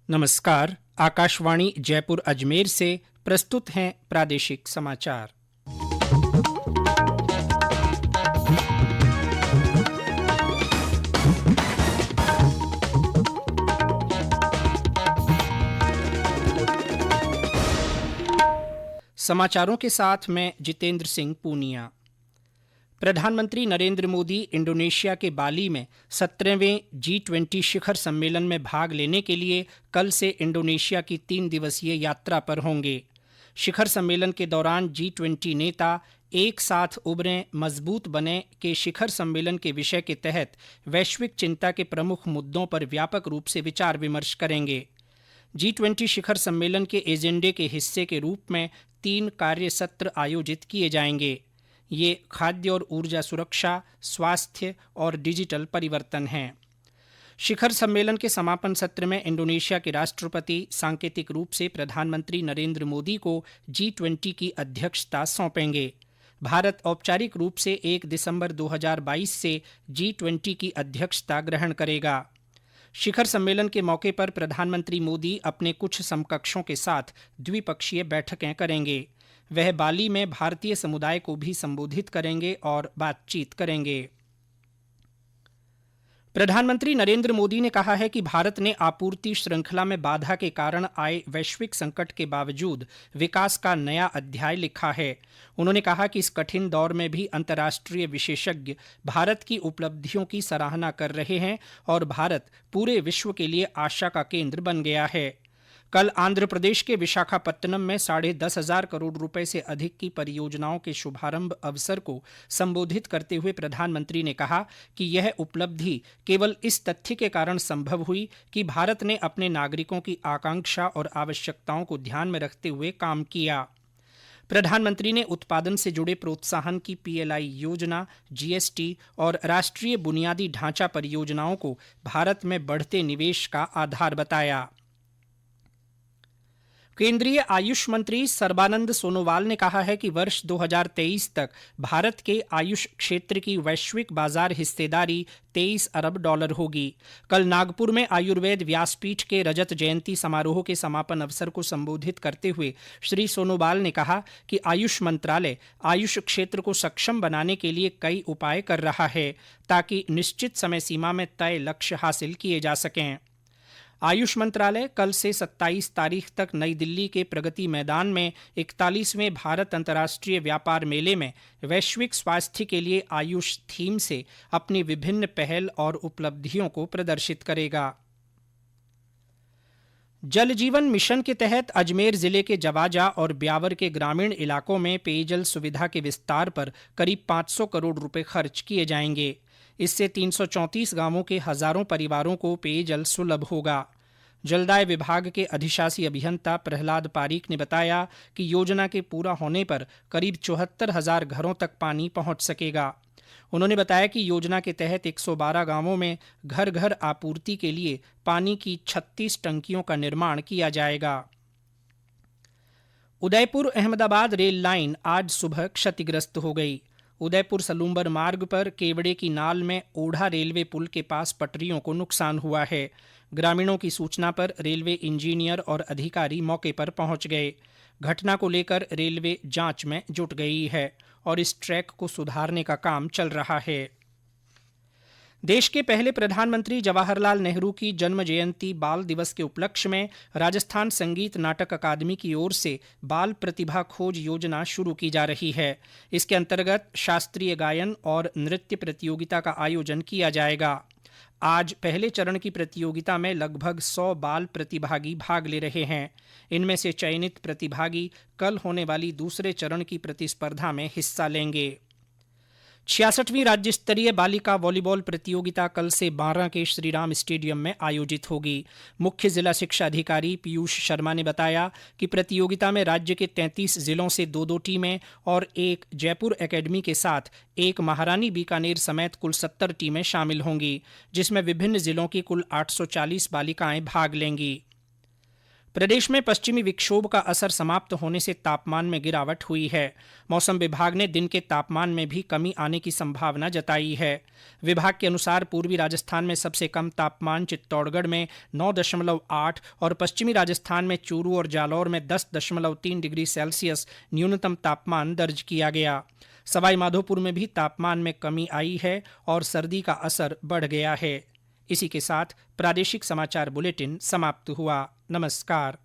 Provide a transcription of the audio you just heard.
नमस्कार। आकाशवाणी जयपुर अजमेर से प्रस्तुत हैं प्रादेशिक समाचार। समाचारों के साथ मैं जितेंद्र सिंह पूनिया। प्रधानमंत्री नरेंद्र मोदी इंडोनेशिया के बाली में 17वें G20 शिखर सम्मेलन में भाग लेने के लिए कल से इंडोनेशिया की 3 दिवसीय यात्रा पर होंगे। शिखर सम्मेलन के दौरान G20 नेता एक साथ उभरें, मजबूत बने के शिखर सम्मेलन के विषय के तहत वैश्विक चिंता के प्रमुख मुद्दों पर व्यापक रूप से विचार विमर्श करेंगे। G20 शिखर सम्मेलन के एजेंडे के हिस्से के रूप में 3 कार्य सत्र आयोजित किए जाएंगे। ये खाद्य और ऊर्जा सुरक्षा, स्वास्थ्य और डिजिटल परिवर्तन हैं। शिखर सम्मेलन के समापन सत्र में इंडोनेशिया के राष्ट्रपति सांकेतिक रूप से प्रधानमंत्री नरेंद्र मोदी को G20 की अध्यक्षता सौंपेंगे। भारत औपचारिक रूप से 1 दिसंबर 2022 से G20 की अध्यक्षता ग्रहण करेगा। शिखर सम्मेलन के मौके पर प्रधानमंत्री मोदी अपने कुछ समकक्षों के साथ द्विपक्षीय बैठकें करेंगे। वह बाली में भारतीय समुदाय को भी संबोधित करेंगे और बातचीत करेंगे। प्रधानमंत्री नरेंद्र मोदी ने कहा है कि भारत ने आपूर्ति श्रृंखला में बाधा के कारण आए वैश्विक संकट के बावजूद विकास का नया अध्याय लिखा है। उन्होंने कहा कि इस कठिन दौर में भी अंतर्राष्ट्रीय विशेषज्ञ भारत की उपलब्धियों की सराहना कर रहे हैं और भारत पूरे विश्व के लिए आशा का केंद्र बन गया है। कल आंध्र प्रदेश के विशाखापत्तनम में 10,500 करोड़ रुपए से अधिक की परियोजनाओं के शुभारंभ अवसर को संबोधित करते हुए प्रधानमंत्री ने कहा कि यह उपलब्धि केवल इस तथ्य के कारण संभव हुई कि भारत ने अपने नागरिकों की आकांक्षा और आवश्यकताओं को ध्यान में रखते हुए काम किया। प्रधानमंत्री ने उत्पादन से जुड़े प्रोत्साहन की PLI योजना, GST और राष्ट्रीय बुनियादी ढांचा परियोजनाओं को भारत में बढ़ते निवेश का आधार बताया। केंद्रीय आयुष मंत्री सर्बानंद सोनोवाल ने कहा है कि वर्ष 2023 तक भारत के आयुष क्षेत्र की वैश्विक बाजार हिस्सेदारी $23 अरब होगी। कल नागपुर में आयुर्वेद व्यासपीठ के रजत जयंती समारोह के समापन अवसर को संबोधित करते हुए श्री सोनोवाल ने कहा कि आयुष मंत्रालय आयुष क्षेत्र को सक्षम बनाने के लिए कई उपाय कर रहा है ताकि निश्चित समय सीमा में तय लक्ष्य हासिल किए जा सकें। आयुष मंत्रालय कल से 27 तारीख तक नई दिल्ली के प्रगति मैदान में 41वें भारत अंतर्राष्ट्रीय व्यापार मेले में वैश्विक स्वास्थ्य के लिए आयुष थीम से अपनी विभिन्न पहल और उपलब्धियों को प्रदर्शित करेगा। जल जीवन मिशन के तहत अजमेर जिले के जवाजा और ब्यावर के ग्रामीण इलाकों में पेयजल सुविधा के विस्तार पर करीब 500 करोड़ रुपए खर्च किए जाएंगे। इससे 334 गांवों के हजारों परिवारों को पेयजल सुलभ होगा। जलदाय विभाग के अधिशासी अभियंता प्रहलाद पारीक ने बताया कि योजना के पूरा होने पर करीब 74,000 घरों तक पानी पहुंच सकेगा। उन्होंने बताया कि योजना के तहत 112 गांवों में घर घर आपूर्ति के लिए पानी की 36 टंकियों का निर्माण किया जाएगा। उदयपुर अहमदाबाद रेल लाइन आज सुबह क्षतिग्रस्त हो गई। उदयपुर सलूम्बर मार्ग पर केवड़े की नाल में ओढ़ा रेलवे पुल के पास पटरियों को नुकसान हुआ है। ग्रामीणों की सूचना पर रेलवे इंजीनियर और अधिकारी मौके पर पहुंच गए। घटना को लेकर रेलवे जांच में जुट गई है और इस ट्रैक को सुधारने का काम चल रहा है। देश के पहले प्रधानमंत्री जवाहरलाल नेहरू की जन्म जयंती बाल दिवस के उपलक्ष्य में राजस्थान संगीत नाटक अकादमी की ओर से बाल प्रतिभा खोज योजना शुरू की जा रही है। इसके अंतर्गत शास्त्रीय गायन और नृत्य प्रतियोगिता का आयोजन किया जाएगा। आज पहले चरण की प्रतियोगिता में लगभग 100 बाल प्रतिभागी भाग ले रहे हैं। इनमें से चयनित प्रतिभागी कल होने वाली दूसरे चरण की प्रतिस्पर्धा में हिस्सा लेंगे। 66वीं राज्य स्तरीय बालिका वॉलीबॉल प्रतियोगिता कल से 12 के श्रीराम स्टेडियम में आयोजित होगी। मुख्य जिला शिक्षा अधिकारी पीयूष शर्मा ने बताया कि प्रतियोगिता में राज्य के 33 जिलों से 2-2 टीमें और एक जयपुर एकेडमी के साथ एक महारानी बीकानेर समेत कुल 70 टीमें शामिल होंगी, जिसमें विभिन्न जिलों की कुल 840 बालिकाएं भाग लेंगी। प्रदेश में पश्चिमी विक्षोभ का असर समाप्त होने से तापमान में गिरावट हुई है। मौसम विभाग ने दिन के तापमान में भी कमी आने की संभावना जताई है। विभाग के अनुसार पूर्वी राजस्थान में सबसे कम तापमान चित्तौड़गढ़ में 9.8 और पश्चिमी राजस्थान में चूरू और जालौर में 10.3 डिग्री सेल्सियस न्यूनतम तापमान दर्ज किया गया। सवाई माधोपुर में भी तापमान में कमी आई है और सर्दी का असर बढ़ गया है। इसी के साथ प्रादेशिक समाचार बुलेटिन समाप्त हुआ। नमस्कार।